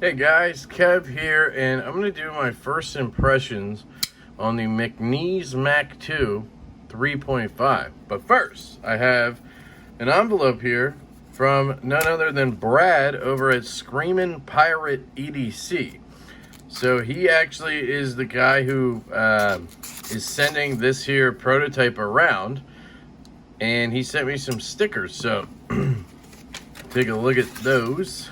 Hey guys, Kev here, and I'm going to do my first impressions on the McNees Mac 2 3.5. But first, I have an envelope here from none other than Brad over at Screamin' Pirate EDC. So he actually is the guy who is sending this here prototype around, and he sent me some stickers. So take a look at those.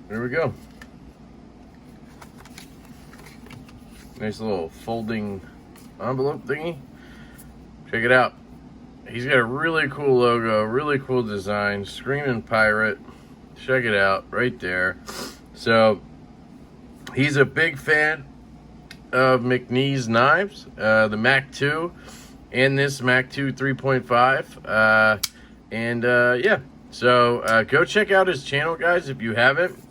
There we go. Nice little folding envelope thingy. Check it out. He's got a really cool logo, really cool design. Screamin' Pirate. Check it out right there. So he's a big fan of McNees knives, the Mac 2 and this Mac 2 3.5. Yeah, so go check out his channel, guys, if you haven't.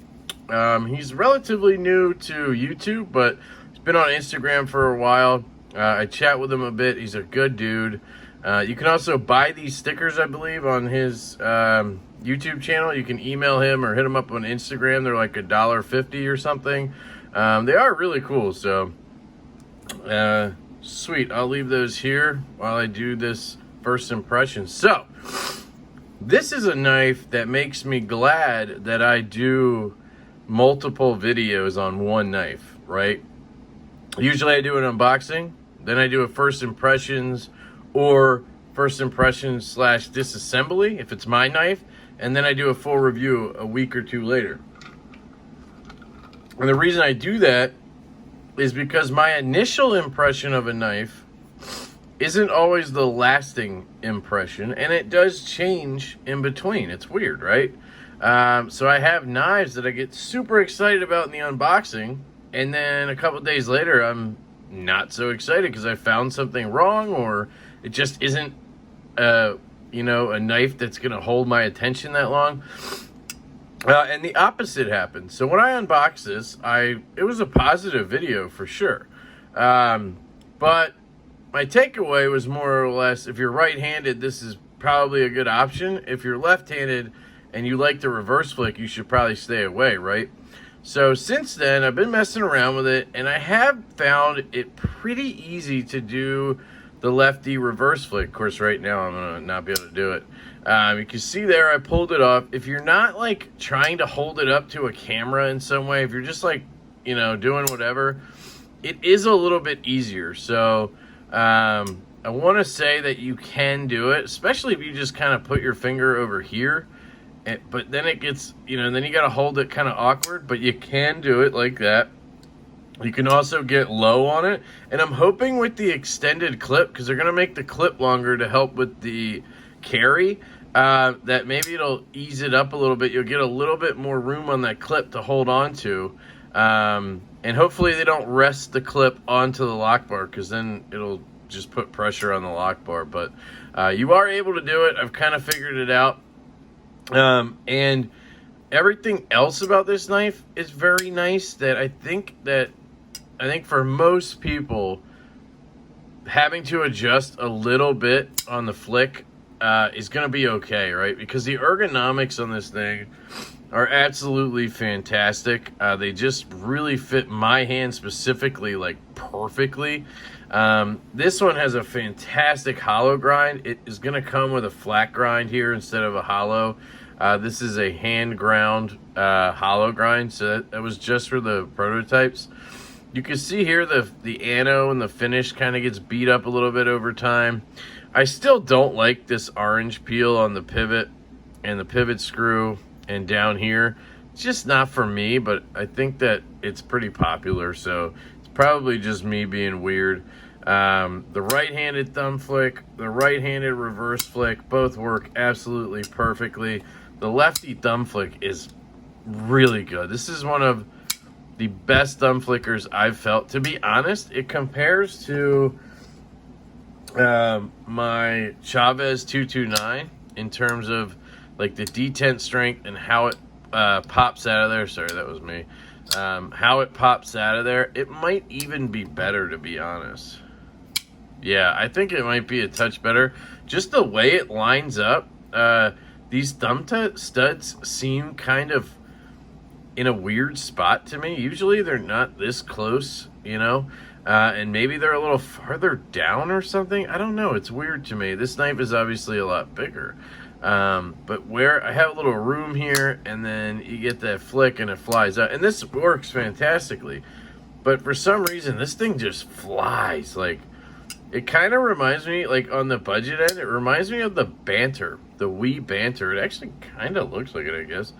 He's relatively new to YouTube, but he's been on Instagram for a while. I chat with him a bit. He's a good dude. You can also buy these stickers, I believe, on his YouTube channel. You can email him or hit him up on Instagram. They're like $1.50 or something. They are really cool, so sweet. I'll leave those here while I do this first impression. So this is a knife that makes me glad that I do multiple videos on one knife, right? Usually I do an unboxing, then I do a first impressions or first impressions / disassembly if it's my knife, and then I do a full review a week or two later. And the reason I do that is because my initial impression of a knife isn't always the lasting impression, and it does change in between. It's weird, right? So I have knives that I get super excited about in the unboxing, and then a couple days later I'm not so excited because I found something wrong, or it just isn't a knife that's gonna hold my attention that long. And the opposite happened. So when I unboxed this, it was a positive video for sure, but my takeaway was more or less, if you're right-handed, this is probably a good option. If you're left-handed and you like the reverse flick, you should probably stay away, right? So since then, I've been messing around with it, and I have found it pretty easy to do the lefty reverse flick. Of course, right now I'm gonna not be able to do it. You can see there, I pulled it off. If you're not like trying to hold it up to a camera in some way, if you're just like, doing whatever, it is a little bit easier. So I want to say that you can do it, especially if you just kind of put your finger over here. But then it gets, then you got to hold it kind of awkward, but you can do it like that. You can also get low on it. And I'm hoping with the extended clip, because they're going to make the clip longer to help with the carry, that maybe it'll ease it up a little bit. You'll get a little bit more room on that clip to hold on to. And hopefully they don't rest the clip onto the lock bar, because then it'll just put pressure on the lock bar. But you are able to do it. I've kind of figured it out. And everything else about this knife is very nice. That I think for most people, having to adjust a little bit on the flick is going to be okay, right? Because the ergonomics on this thing are absolutely fantastic. They just really fit my hand specifically, like perfectly. This one has a fantastic hollow grind. It is going to come with a flat grind here instead of a hollow. This is a hand ground hollow grind, so that was just for the prototypes. You can see here the ano and the finish kind of gets beat up a little bit over time. I still don't like this orange peel on the pivot and the pivot screw and down here. It's just not for me, but I think that it's pretty popular, so it's probably just me being weird. The right-handed thumb flick, the right-handed reverse flick, both work absolutely perfectly. The lefty thumb flick is really good. This is one of the best thumb flickers I've felt. To be honest, it compares to my Chavez 229 in terms of like the detent strength and how it pops out of there. Sorry, that was me. How it pops out of there. It might even be better, to be honest. Yeah, I think it might be a touch better. Just the way it lines up. These thumb studs seem kind of in a weird spot to me. Usually they're not this close, you know, and maybe they're a little farther down or something. I don't know. It's weird to me. This knife is obviously a lot bigger. But where I have a little room here, and then you get that flick and it flies out. And this works fantastically. But for some reason, this thing just flies. Like, it kind of reminds me, like on the budget end, it reminds me of the Banter, the Wii Banter. It actually kind of looks like it, I guess.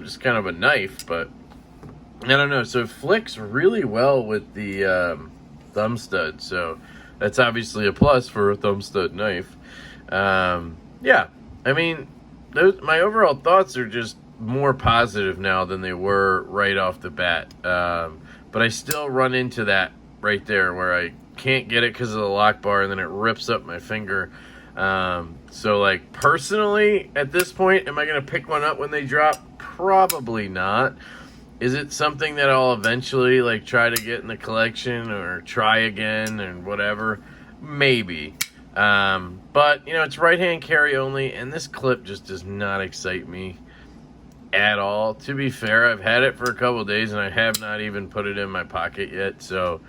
Just kind of a knife, but I don't know. So it flicks really well with the thumb stud. So that's obviously a plus for a thumb stud knife. Yeah, I mean, my overall thoughts are just more positive now than they were right off the bat. But I still run into that right there where I can't get it because of the lock bar, and then it rips up my finger. So, like, personally, at this point, am I going to pick one up when they drop? Probably not. Is it something that I'll eventually, like, try to get in the collection or try again or whatever? Maybe. But, you know, it's right-hand carry only, and this clip just does not excite me at all. To be fair, I've had it for a couple of days, and I have not even put it in my pocket yet, so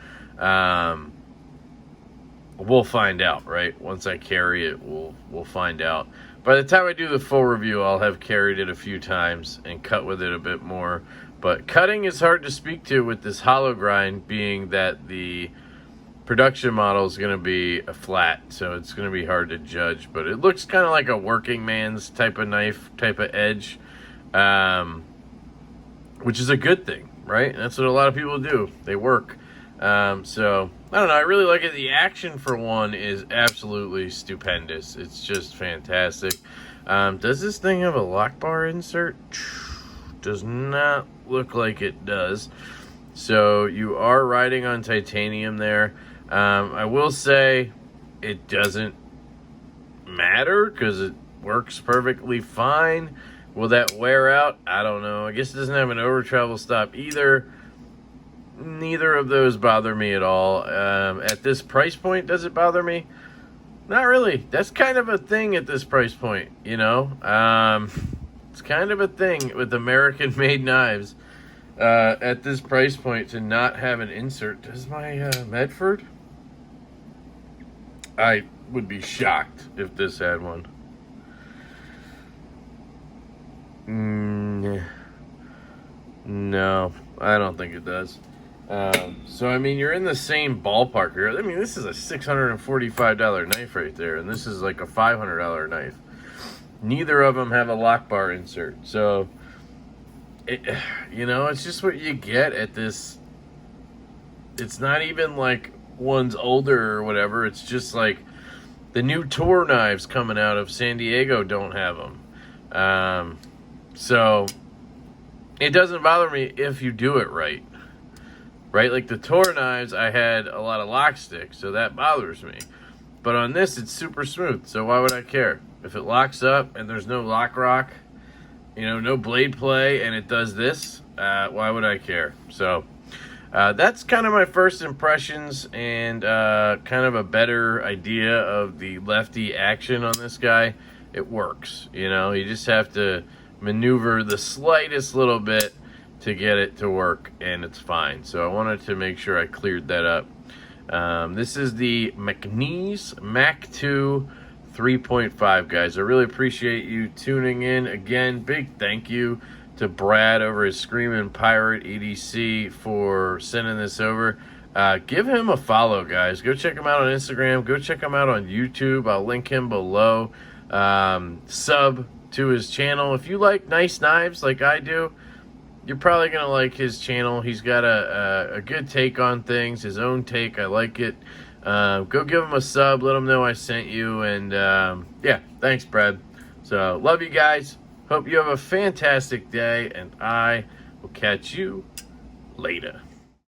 we'll find out, right? Once I carry it, we'll find out. By the time I do the full review, I'll have carried it a few times and cut with it a bit more. But cutting is hard to speak to with this hollow grind, being that the production model is going to be a flat, so it's going to be hard to judge. But it looks kind of like a working man's type of knife, type of edge, which is a good thing, right? That's what a lot of people do. They work. So, I don't know. I really like it. The action, for one, is absolutely stupendous. It's just fantastic. Does this thing have a lock bar insert? Does not look like it does. So, you are riding on titanium there. I will say it doesn't matter because it works perfectly fine. Will that wear out? I don't know. I guess it doesn't have an over travel stop either. Neither of those bother me at all. At this price point, does it bother me? Not really. That's kind of a thing at this price point, you know? It's kind of a thing with American-made knives at this price point to not have an insert. Does my Medford? I would be shocked if this had one. No, I don't think it does. So, I mean, you're in the same ballpark here. I mean, this is a $645 knife right there, and this is like a $500 knife. Neither of them have a lock bar insert. So, you know, it's just what you get at this. It's not even like one's older or whatever. It's just like the new tour knives coming out of San Diego don't have them. So, it doesn't bother me if you do it right. Right? Like the tour knives, I had a lot of lock sticks, so that bothers me. But on this, it's super smooth, so why would I care? If it locks up and there's no lock rock, you know, no blade play, and it does this, why would I care? So, that's kind of my first impressions and kind of a better idea of the lefty action on this guy. It works, you know? You just have to maneuver the slightest little bit to get it to work, and it's fine. So I wanted to make sure I cleared that up. This is the McNees Mac 2 3.5, guys. I really appreciate you tuning in. Again, big thank you to Brad over at Screamin' Pirate EDC for sending this over. Give him a follow, guys. Go check him out on Instagram. Go check him out on YouTube. I'll link him below. Sub to his channel. If you like nice knives like I do, you're probably going to like his channel. He's got a good take on things, his own take. I like it. Go give him a sub. Let him know I sent you. And, yeah, thanks, Brad. So, love you guys. Hope you have a fantastic day, and I will catch you later.